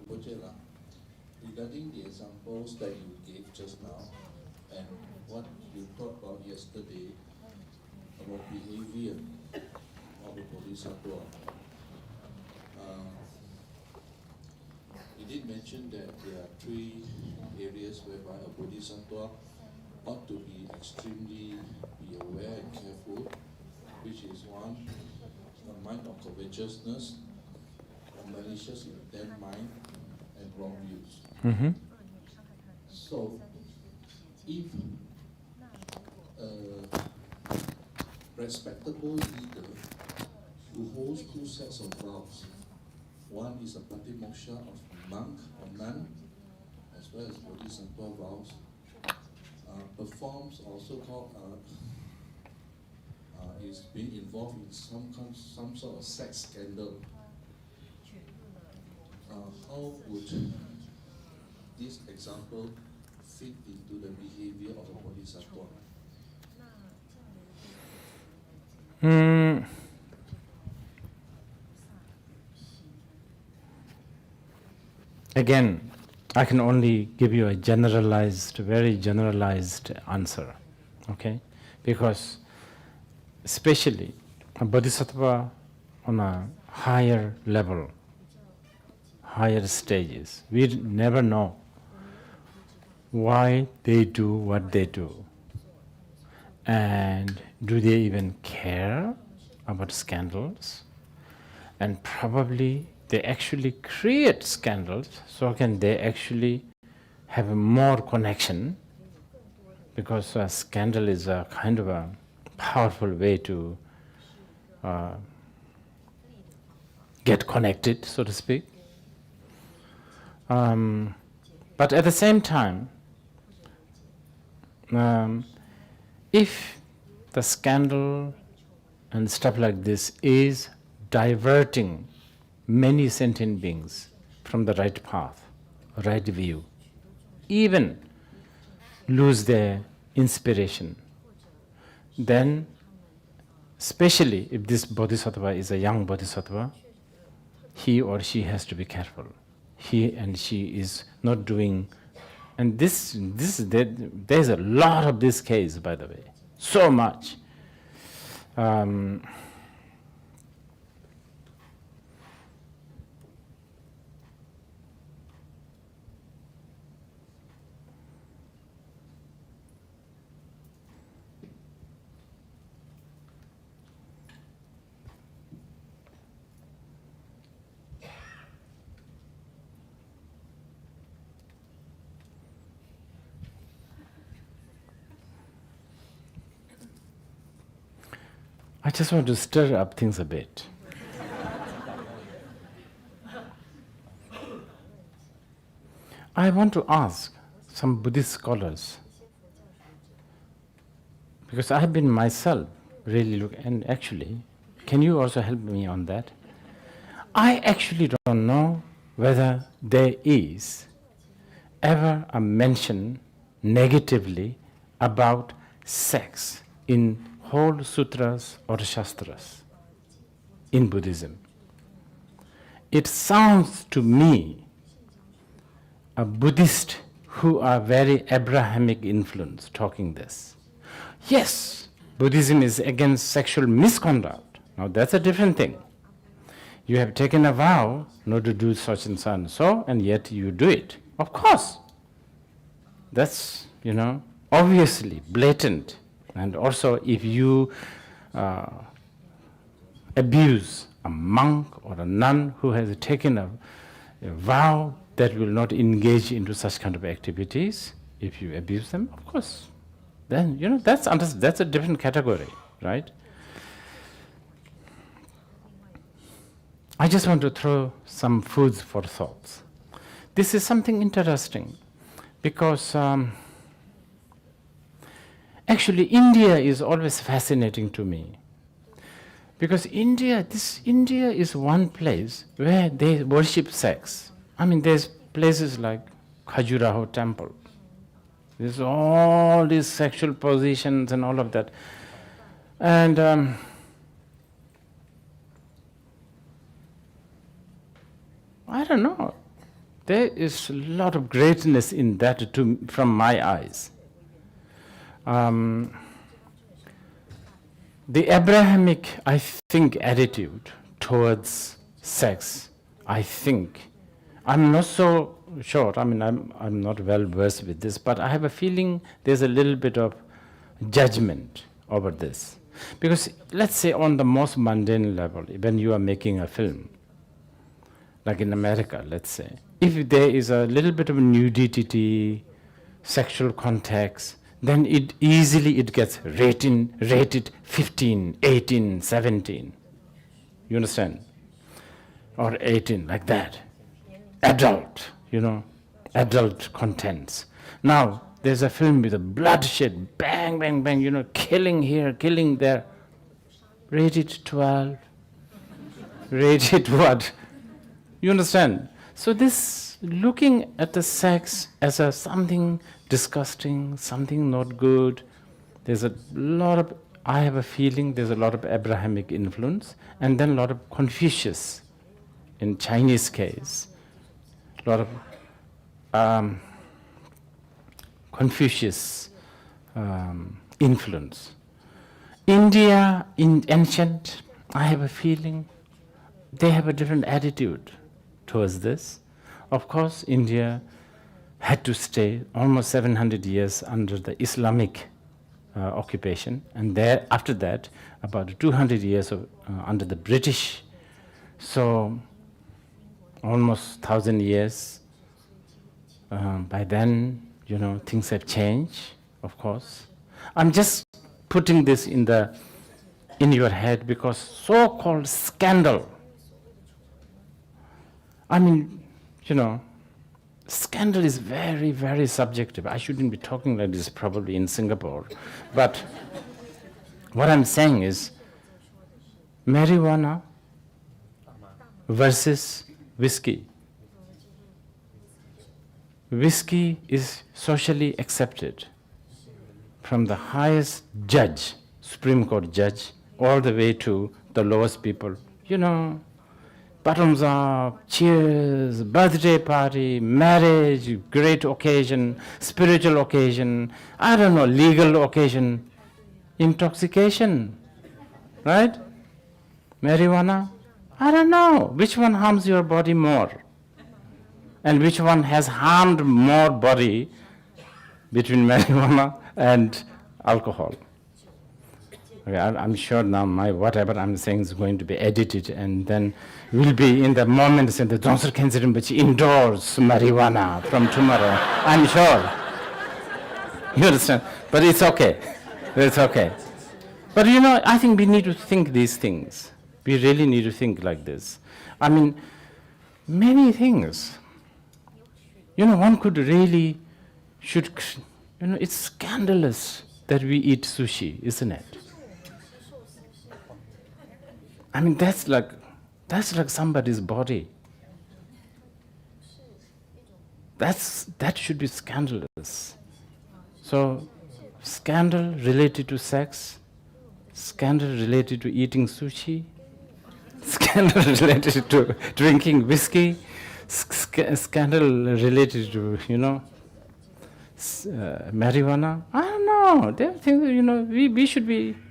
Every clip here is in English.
Rinpoche, regarding the examples that you gave just now and what you talked about yesterday about behavior of a bodhisattva, you did mention that there are 3 areas whereby a bodhisattva ought to be extremely aware and careful, which is 1, a mind of covetousness, a malicious intent mind, and wrong views. So, if a respectable leader who holds 2 sets of vows, one is a patimoksha of monk or nun, as well as bodhisattva vows, performs also called is being involved in some sort of sex scandal. How would this example fit into the behavior of a bodhisattva? Again, I can only give you a generalized, very generalized answer, okay? Because especially a bodhisattva on a higher level, higher stages, we never know why they do what they do. And do they even care about scandals? And probably they actually create scandals, so can they actually have more connection, because a scandal is a kind of a powerful way to get connected, so to speak. But at the same time, if the scandal and stuff like this is diverting many sentient beings from the right path, right view, even lose their inspiration, then, especially if this bodhisattva is a young bodhisattva, he or she has to be careful. He and she is not doing, and there's a lot of this case, by the way, so much. I just want to stir up things a bit. I want to ask some Buddhist scholars, because I have been myself really and actually, can you also help me on that? I actually don't know whether there is ever a mention negatively about sex in whole sutras or shastras in Buddhism. It sounds to me a Buddhist who are very Abrahamic influence talking this. Yes, Buddhism is against sexual misconduct. Now that's a different thing. You have taken a vow not to do such and so and so, and yet you do it. Of course. That's, obviously blatant. And also, if you abuse a monk or a nun who has taken a vow that will not engage into such kind of activities, if you abuse them, of course, then that's a different category, right? I just want to throw some foods for thoughts. This is something interesting, because actually, India is always fascinating to me, because India is one place where they worship sex. I mean, there's places like Khajuraho temple. There's all these sexual positions and all of that. And I don't know. There is a lot of greatness in that from my eyes. The Abrahamic, I think, attitude towards sex, I think, I'm not so sure, I'm not well versed with this, but I have a feeling there's a little bit of judgment over this. Because let's say on the most mundane level, when you are making a film, like in America, let's say, if there is a little bit of nudity, sexual context, then it gets rated 15, 18, 17. You understand? Or 18, like that. Adult, adult contents. Now, there's a film with a bloodshed, bang, bang, bang, killing here, killing there. Rated 12. Rated what? You understand? So this looking at the sex as a something disgusting, something not good, there's a lot of, I have a feeling there's a lot of Abrahamic influence, and then a lot of Confucius, in Chinese case, a lot of Confucius influence. India, in ancient, I have a feeling they have a different attitude towards this. Of course, India had to stay almost 700 years under the Islamic occupation, and after that, about 200 years under the British. So, almost 1,000 years. By then, things have changed, of course. I'm just putting this in your head because so-called scandal. Scandal is very, very subjective. I shouldn't be talking like this probably in Singapore. But what I'm saying is marijuana versus whiskey. Whiskey is socially accepted from the highest judge, Supreme Court judge, all the way to the lowest people. Bottoms up, cheers, birthday party, marriage, great occasion, spiritual occasion, I don't know, legal occasion, intoxication, right? Marijuana, I don't know, which one harms your body more? And which one has harmed more body between marijuana and alcohol? Okay, I'm sure now whatever I'm saying is going to be edited, and then we'll be in the moments in the Dzongsar Khyentse Rinpoche endorse marijuana from tomorrow. I'm sure. You understand? But it's okay. It's okay. But I think we need to think these things. We really need to think like this. Many things. One could really, it's scandalous that we eat sushi, isn't it? That's like somebody's body. That should be scandalous. So, scandal related to sex, scandal related to eating sushi, scandal related to drinking whiskey, scandal related to, marijuana. I don't know. They think,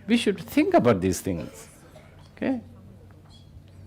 we should think about these things. Okay?